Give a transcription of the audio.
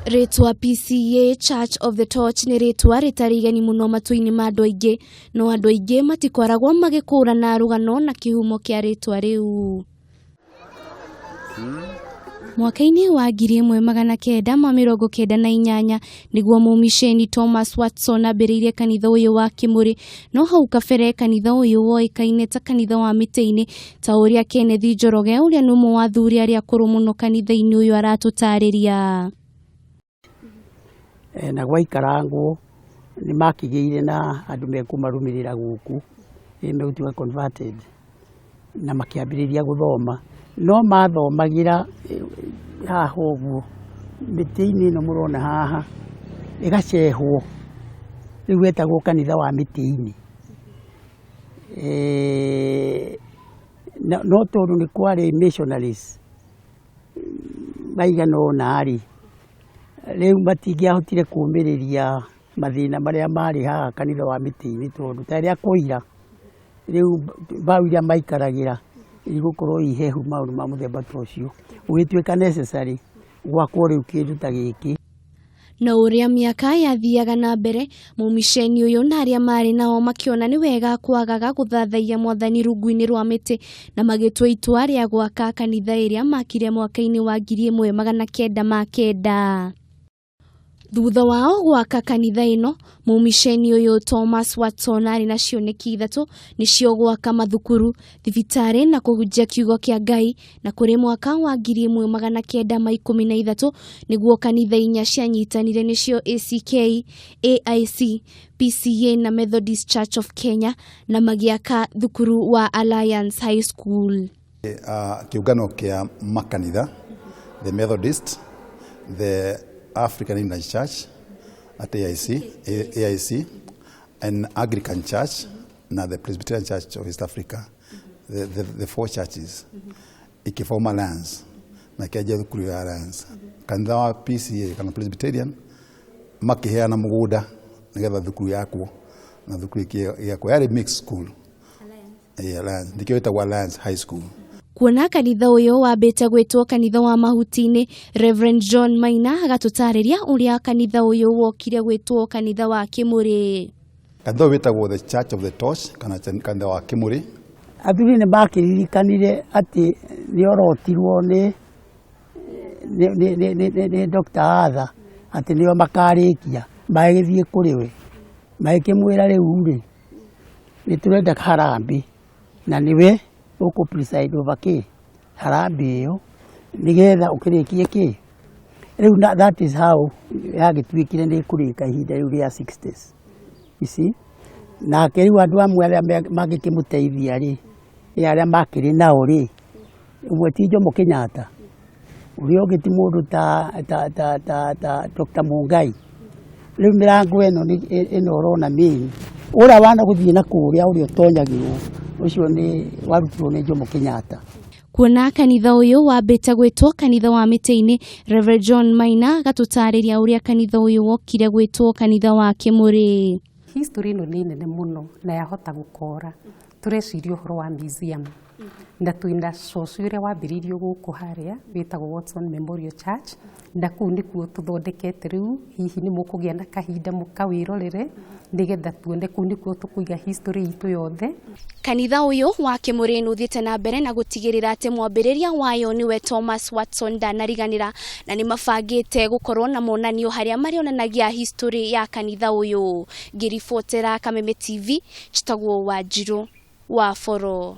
Ritwa PCEA Church of the Torch ni ritwa ritarigani muno matu-ini ma andu aingi, no andu aingi matikoragwo magikũrana Rugano na kihumo kia ritwa riu. Mwaka-ini wa 1998 niguo mumisheni Thomas Watson ambiriirie kanitha uyu wa Kimuri, no hau kabere kanitha uyu woikaine ta kanitha wa miti-ini ta uria Kenneth Njoroge uria ni umwe wa athuri aria akũrũ muno kanitha-ini uyu aratutariria. Na gwaikarangwo ni makigeire na andu mekumarumirira guku megutuika converted na makiambiriria guthoma, no mathomagira haha uguo miti-ini no murona haha igacehwo riu wetagwo kanitha wa miti-ini. No tondu ni kwari missionaries maigana ona ari riu matingiahotire kumiriria mathina maria mari haha kanitha wa miti-ini tondu taria kuira riu bau iria maikaragira igukorwo ihehu maundu ma muthemba tocio ugituika necessary gwakwo riu kindu ta giki. Na uria miaka yathiaga na mbere mumisheni uyu na aria mari nao makiona ni wega kwagaga guthathaia mwathani rungu-ini rwa miti na magitua itua ria gwaka kanitha iria makire mwaka-ini wa 1909. Thutha wao gwaka kanitha ino mumisheni uyu Thomas Watson ari na cioneki ithatu nicio gwaka mathukuru, thibitari na kuhunjia kiugo kia Ngai, na kuri mwaka wa 1913 niguo kanitha inya cianyitanire nicio ACK, AIC, PCEA na Methodist Church of Kenya na magiaka thukuru wa Alliance High School. Kiugano kia makanitha, the Methodist, the African English Church at AIC, and Anglican Church, na the Presbyterian Church of East Africa, the four churches, ikiforma alliance, na kiaja thukuru ya alliance. Kanitha wa PCEA kana Presbyterian makiheana muguda nigetha thukuru yakwo na thukuru yakwo yari mixed school alliance ndikio itagwo Alliance High School. Kuona kanitha uyu wambite gwitwo kanitha wa mahuti-ini, Reverend John Maina agatutariria uria kanitha uyu wokire gwitwo kanitha wa Kimuri. Kanitha witagwo the Church of the Torch kana kanitha wa Kimuri. Athuri ni makiririkanire ati ni orotirwo ni Dr. Atha ati nio makarikia magithie kuriwe magikimwira riu ri ni turenda harambi na niwe uko preside over ki harambi iyo nigetha ukirikie ki riu that is how yagitwikire ni kurika ihinda riu ria 60s, you see, na riu andu amwe aria magikimuteithia ri aria makiri nao ri umwe ti Jomo Kenyatta uria ugiti mundu ta Dr. Mungai. Riu mirango ino urona mini ura wana guthie na kuria uria tonyagirwo ucio ni warutirwo ni Jomo Kenyatta. Kuona kanitha uyu wambite gwitwo kanitha wa miti-ini, Reverend John Maina agatutariria uria kanitha uyu wokire gwitwo kanitha wa Kimuri. History ino ni nene muno na yahota gukora tureciria uhoro wa museum na twina cocu uria wambiriirio guku haria witagwo Watson Memorial Church na kuu nikuo tuthondekete riu hihi ni mukugia na kahinda mukawirorere nigetha tuone kuu nikuo tukuiga history itu yothe. Kanitha uyu wa Kimuri nuthiite na mbere na gutigirira ati mwambiriria wayo niwe Thomas Watson ndanariganira na ni mabangite gukorwo na monanio haria marionanagia history ya kanitha uyu. Ngiribotera Kameme TV, chitagwo Wanjiru wa Foro.